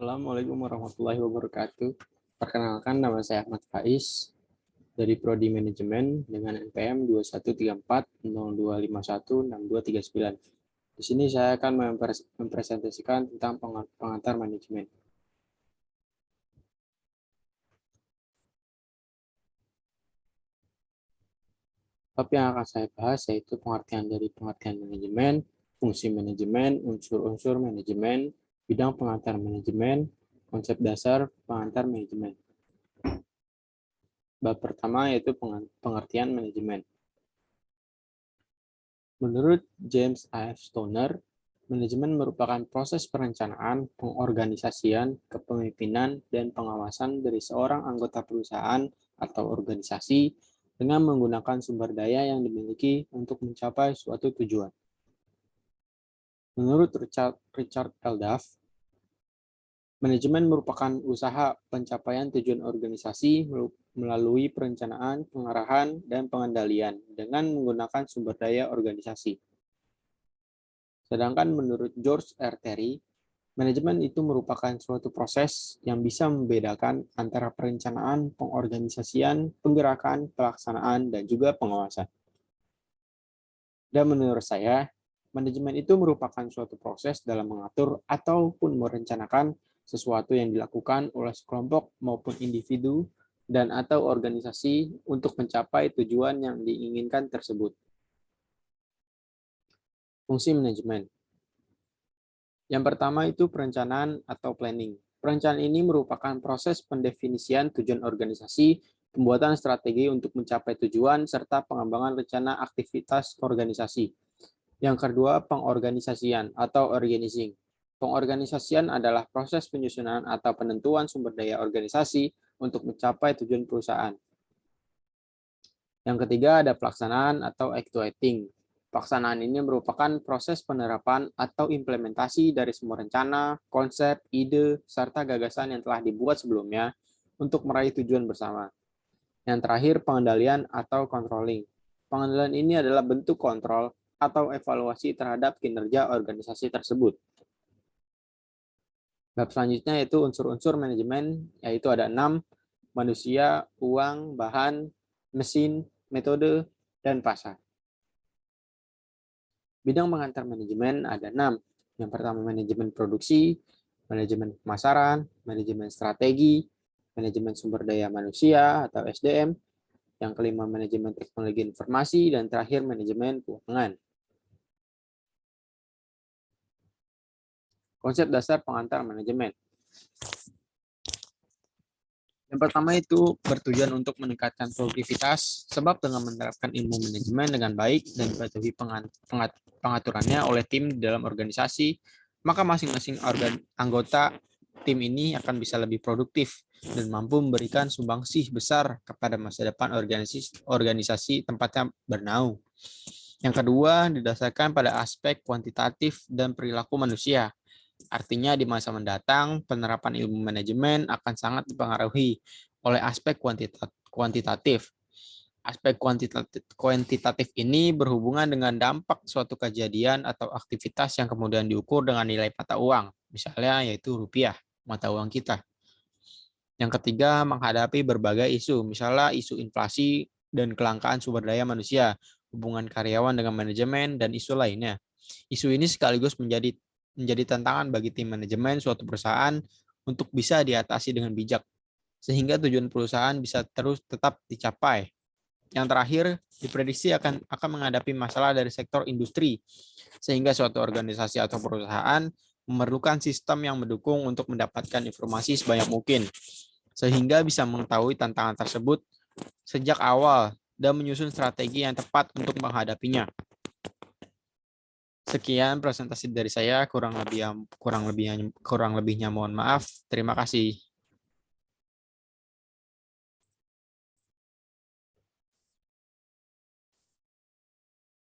Assalamualaikum warahmatullahi wabarakatuh. Perkenalkan, nama saya Ahmad Faiz dari Prodi Manajemen dengan NPM 213402516239. Di sini saya akan mempresentasikan tentang pengantar manajemen. Bab yang akan saya bahas yaitu pengertian dari pengertian manajemen, fungsi manajemen, unsur-unsur manajemen, bidang pengantar manajemen, konsep dasar pengantar manajemen. Bab pertama yaitu pengertian manajemen. Menurut James A.F. Stoner, manajemen merupakan proses perencanaan, pengorganisasian, kepemimpinan, dan pengawasan dari seorang anggota perusahaan atau organisasi dengan menggunakan sumber daya yang dimiliki untuk mencapai suatu tujuan. Menurut Richard L. Duff, manajemen merupakan usaha pencapaian tujuan organisasi melalui perencanaan, pengarahan, dan pengendalian dengan menggunakan sumber daya organisasi. Sedangkan menurut George R. Terry, manajemen itu merupakan suatu proses yang bisa membedakan antara perencanaan, pengorganisasian, penggerakan, pelaksanaan, dan juga pengawasan. Dan menurut saya, manajemen itu merupakan suatu proses dalam mengatur ataupun merencanakan sesuatu yang dilakukan oleh sekelompok maupun individu dan atau organisasi untuk mencapai tujuan yang diinginkan tersebut. Fungsi manajemen. Yang pertama itu perencanaan atau planning. Perencanaan ini merupakan proses pendefinisian tujuan organisasi, pembuatan strategi untuk mencapai tujuan, serta pengembangan rencana aktivitas organisasi. Yang kedua, pengorganisasian atau organizing. Pengorganisasian adalah proses penyusunan atau penentuan sumber daya organisasi untuk mencapai tujuan perusahaan. Yang ketiga, ada pelaksanaan atau actuating. Pelaksanaan ini merupakan proses penerapan atau implementasi dari semua rencana, konsep, ide, serta gagasan yang telah dibuat sebelumnya untuk meraih tujuan bersama. Yang terakhir, pengendalian atau controlling. Pengendalian ini adalah bentuk kontrol atau evaluasi terhadap kinerja organisasi tersebut. Bab selanjutnya yaitu unsur-unsur manajemen, yaitu ada 6, manusia, uang, bahan, mesin, metode, dan pasar. Bidang pengantar manajemen ada 6. Yang pertama manajemen produksi, manajemen pemasaran, manajemen strategi, manajemen sumber daya manusia atau SDM, yang kelima manajemen teknologi informasi, dan terakhir manajemen keuangan. Konsep dasar pengantar manajemen. Yang pertama itu bertujuan untuk meningkatkan produktivitas, sebab dengan menerapkan ilmu manajemen dengan baik dan dipatuhi pengaturannya oleh tim di dalam organisasi, maka masing-masing anggota tim ini akan bisa lebih produktif dan mampu memberikan sumbangsih besar kepada masa depan organisasi tempatnya bernaung. Yang kedua, didasarkan pada aspek kuantitatif dan perilaku manusia. Artinya di masa mendatang, penerapan ilmu manajemen akan sangat dipengaruhi oleh aspek kuantitatif. Aspek kuantitatif ini berhubungan dengan dampak suatu kejadian atau aktivitas yang kemudian diukur dengan nilai mata uang, misalnya yaitu rupiah, mata uang kita. Yang ketiga, menghadapi berbagai isu, misalnya isu inflasi dan kelangkaan sumber daya manusia, hubungan karyawan dengan manajemen, dan isu lainnya. Isu ini sekaligus menjadi tantangan bagi tim manajemen suatu perusahaan untuk bisa diatasi dengan bijak, sehingga tujuan perusahaan bisa terus tetap dicapai. Yang terakhir, diprediksi akan menghadapi masalah dari sektor industri, sehingga suatu organisasi atau perusahaan memerlukan sistem yang mendukung untuk mendapatkan informasi sebanyak mungkin, sehingga bisa mengetahui tantangan tersebut sejak awal dan menyusun strategi yang tepat untuk menghadapinya. Sekian presentasi dari saya, kurang lebihnya mohon maaf. Terima kasih.